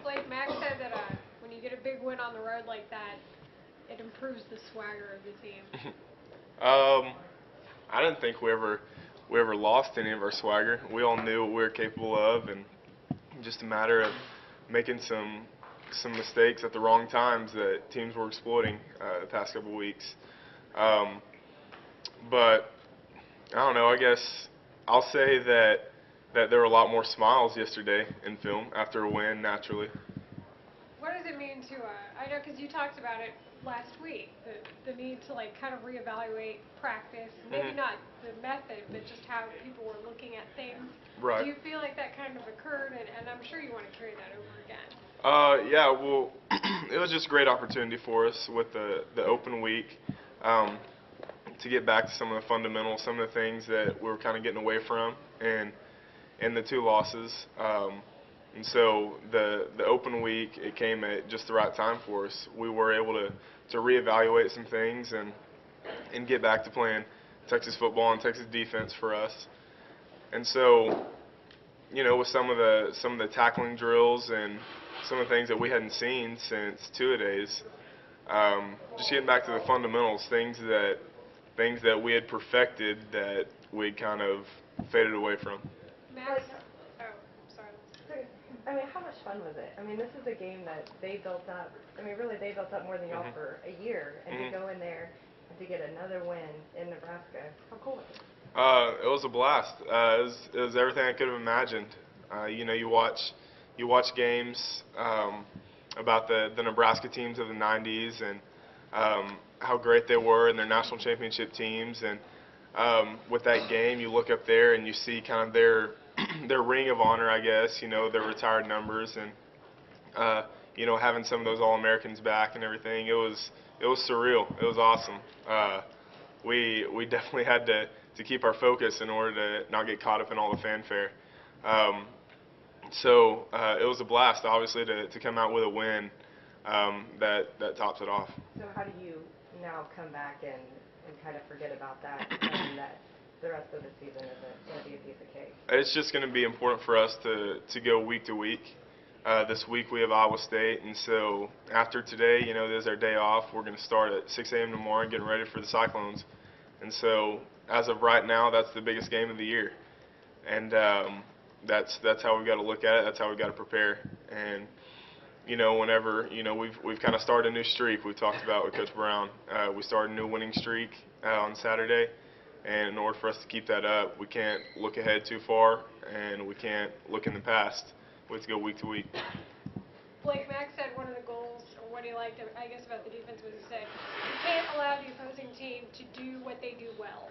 Blake, Max said that when you get a big win on the road like that, it improves the swagger of the team. I didn't think we ever lost any of our swagger. We all knew what we were capable of, and just a matter of making some mistakes at the wrong times that teams were exploiting the past couple of weeks. But I don't know. I guess I'll say that there were a lot more smiles yesterday in film after a win. Naturally. What does it mean to? I know because you talked about it last week, the need to like kind of reevaluate practice, maybe not the method, but just how people were looking at things. Right. Do you feel like that kind of occurred, and I'm sure you want to carry that over again? Yeah, well, it was just a great opportunity for us with the open week to get back to some of the fundamentals, some of the things that we were kind of getting away from in the two losses. And so the open week, it came at just the right time for us. We were able to reevaluate some things and get back to playing Texas football and Texas defense for us. And so, you know, with some of the tackling drills and some of the things that we hadn't seen since two-a-days, just getting back to the fundamentals, things that we had perfected that we kind of faded away from. Max? Oh, sorry. I mean, how much fun was it? I mean, this is a game that they built up. I mean, really, they built up more than y'all for a year, and to go in there and to get another win in Nebraska, how cool was it? It was a blast. It was everything I could have imagined. You know, you watch games about the Nebraska teams of the 90s and how great they were in their national championship teams. And with that game, you look up there and you see kind of their ring of honor, I guess, you know, their retired numbers and, you know, having some of those All-Americans back and everything. It was surreal. It was awesome. We definitely had to keep our focus in order to not get caught up in all the fanfare. So it was a blast, obviously, to come out with a win that tops it off. So how do you now come back and kind of forget about that and that the rest of the season isn't going to be a piece of cake? It's just going to be important for us to go week to week. This week we have Iowa State, and so after today, you know, this is our day off. We're going to start at 6 a.m. tomorrow getting ready for the Cyclones. And so as of right now, that's the biggest game of the year. And that's how we've got to look at it. That's how we've got to prepare. And, you know, whenever, you know, we've kind of started a new streak. We've talked about with Coach Brown. We started a new winning streak on Saturday. And in order for us to keep that up, we can't look ahead too far, and we can't look in the past. We have to go week to week. Blake, Max said one of the goals, or what he liked, I guess, about the defense was he said, you can't allow the opposing team to do what they do well.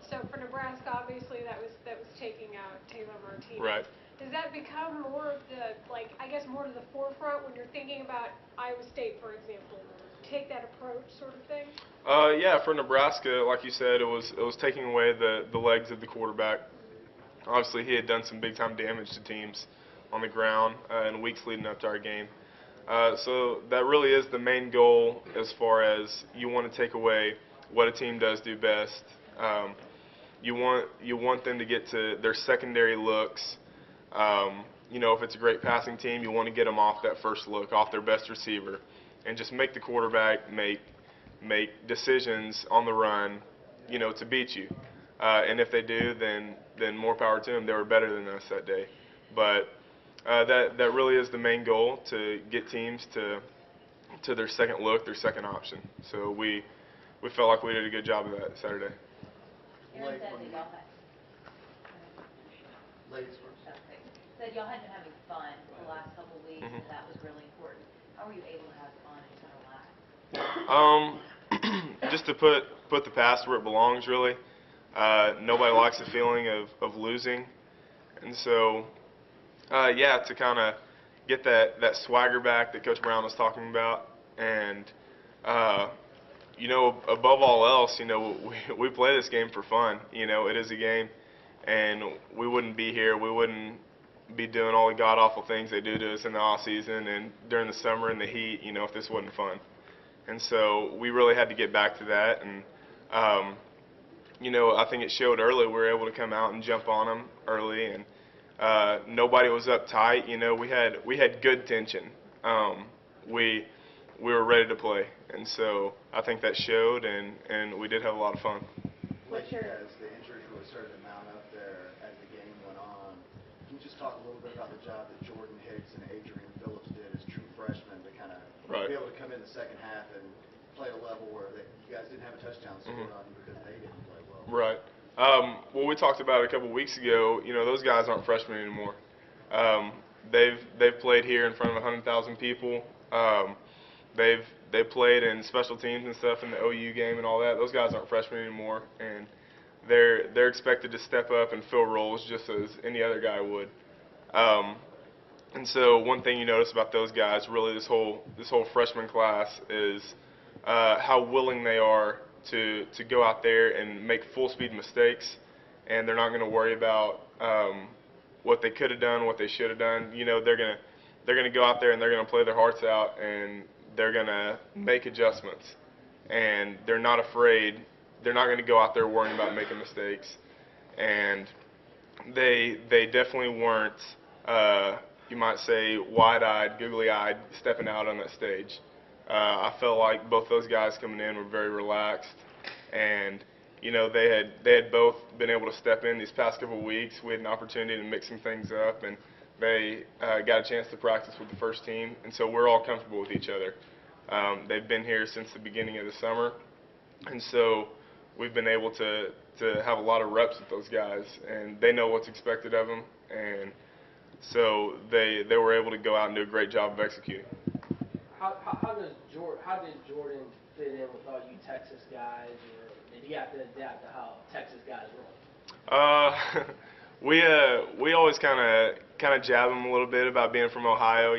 So for Nebraska, obviously, that was taking out Taylor Martinez. Right. Does that become more of the, like, I guess more to the forefront when you're thinking about Iowa State, for example? Take that approach sort of thing? Yeah, for Nebraska, like you said, it was taking away the legs of the quarterback. Obviously, he had done some big-time damage to teams on the ground in weeks leading up to our game. So that really is the main goal as far as you want to take away what a team does do best. You want them to get to their secondary looks. You know, if it's a great passing team, you want to get them off that first look, off their best receiver, and just make the quarterback make decisions on the run, you know, to beat you. And if they do, then more power to them. They were better than us that day. But that really is the main goal, to get teams to their second look, their second option. So we felt like we did a good job of that Saturday. Aaron said that y'all had. Ladies first. Okay. Said y'all had been having fun the last couple of weeks, and that was really important. How were you able to have fun and kind of relax? Just to put the past where it belongs, really. Nobody likes the feeling of losing, and so yeah, to kind of get that swagger back that Coach Brown was talking about, and you know, above all else, you know, we play this game for fun. You know, it is a game, and we wouldn't be here. We wouldn't be doing all the god-awful things they do to us in the off-season and during the summer in the heat, you know, if this wasn't fun. And so we really had to get back to that. And, you know, I think it showed early. We were able to come out and jump on them early and Nobody was uptight. We had good tension. We were ready to play, and so I think that showed, and we did have a lot of fun. What's your As the injuries really started to mount up there as the game went on, can you just talk a little bit about the job that Jordan Hicks and Adrian Phillips did as true freshmen to kind of be able to come in the second half and play at a level where you guys didn't have a touchdown scored on you because they didn't play well? Right. Well, we talked about it a couple weeks ago. Those guys aren't freshmen anymore. They've played here in front of 100,000 people. They played in special teams and stuff in the OU game and all that. Those guys aren't freshmen anymore, and they're expected to step up and fill roles just as any other guy would. And so one thing you notice about those guys, really this whole freshman class, is how willing they are to go out there and make full speed mistakes, and they're not going to worry about what they could have done, what they should have done. They're gonna go out there and they're gonna play their hearts out, and they're gonna make adjustments, and they're not afraid. They're not gonna go out there worrying about making mistakes, and they definitely weren't, you might say, wide-eyed, googly-eyed stepping out on that stage. I felt like both those guys coming in were very relaxed, and they had both been able to step in these past couple of weeks. We had an opportunity to mix some things up, and they got a chance to practice with the first team, and so we're all comfortable with each other. They've been here since the beginning of the summer, and so we've been able to have a lot of reps with those guys, and they know what's expected of them, and so they were able to go out and do a great job of executing. How did Jordan fit in with all you Texas guys, or did he have to adapt to how Texas guys roll? We always kind of jab him a little bit about being from Ohio.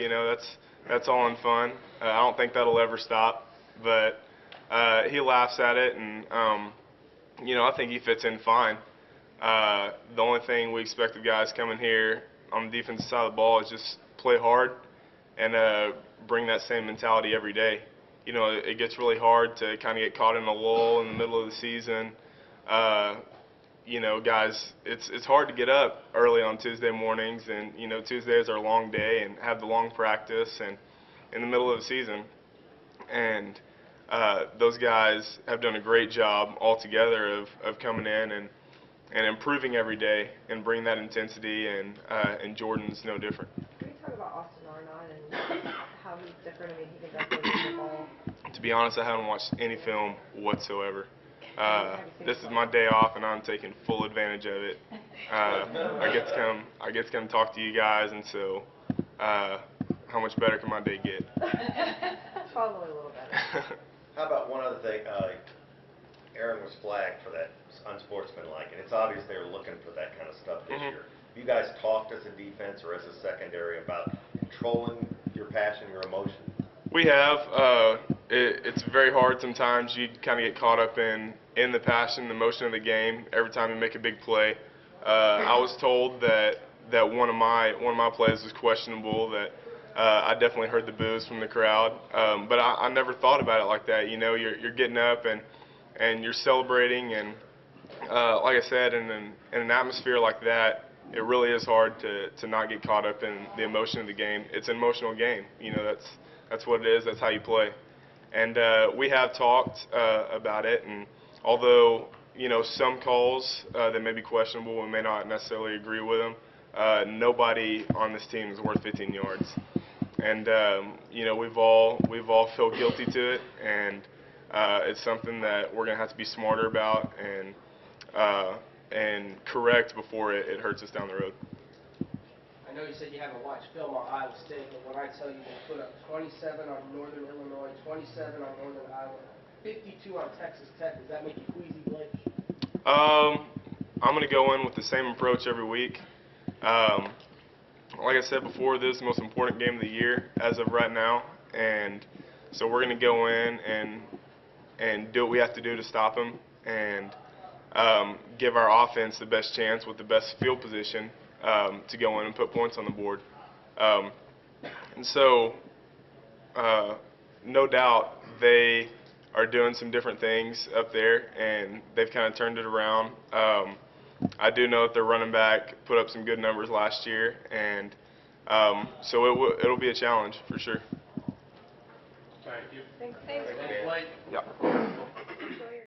That's all in fun. I don't think that'll ever stop, but he laughs at it, and I think he fits in fine. The only thing we expect of guys coming here on the defensive side of the ball is just play hard and bring that same mentality every day. It gets really hard to kind of get caught in a lull in the middle of the season. Guys, it's hard to get up early on Tuesday mornings, and Tuesdays are a long day and have the long practice and in the middle of the season. And those guys have done a great job altogether of coming in and improving every day and bringing that intensity, and Jordan's no different. Can we talk about Austin Arnott and how he's different? I mean, he can definitely get the ball. To be honest, I haven't watched any film whatsoever. This is my day off, and I'm taking full advantage of it. I get to come talk to you guys, and so how much better can my day get? Probably a little better. How about one other thing? Aaron was flagged for that unsportsmanlike, and it's obvious they were looking for that kind of stuff this year. Have you guys talked as a defense or as a secondary about controlling your passion, your emotion? We have. It's very hard sometimes. You kind of get caught up in the passion, the emotion of the game every time you make a big play. I was told that one of my plays was questionable. That I definitely heard the boos from the crowd, but I never thought about it like that. You're getting up and you're celebrating, and like I said, in an atmosphere like that, it really is hard to not get caught up in the emotion of the game. It's an emotional game. That's what it is. That's how you play. And we have talked about it, and although some calls that may be questionable, we may not necessarily agree with them. Nobody on this team is worth 15 yards, and we've all felt guilty to it, and it's something that we're gonna have to be smarter about and correct before it hurts us down the road. I know you said you haven't watched film on Iowa State, but when I tell you they put up 27 on Northern Illinois, 27 on Northern Iowa, 52 on Texas Tech, does that make you queasy, Blake? I'm going to go in with the same approach every week. Like I said before, this is the most important game of the year as of right now, and so we're going to go in and do what we have to do to stop them and give our offense the best chance with the best field position to go in and put points on the board. And so, no doubt, they are doing some different things up there, and they've kind of turned it around. I do know that their running back put up some good numbers last year, and so it'll be a challenge for sure. Thank you. Thanks. Thanks. Blake. Yeah.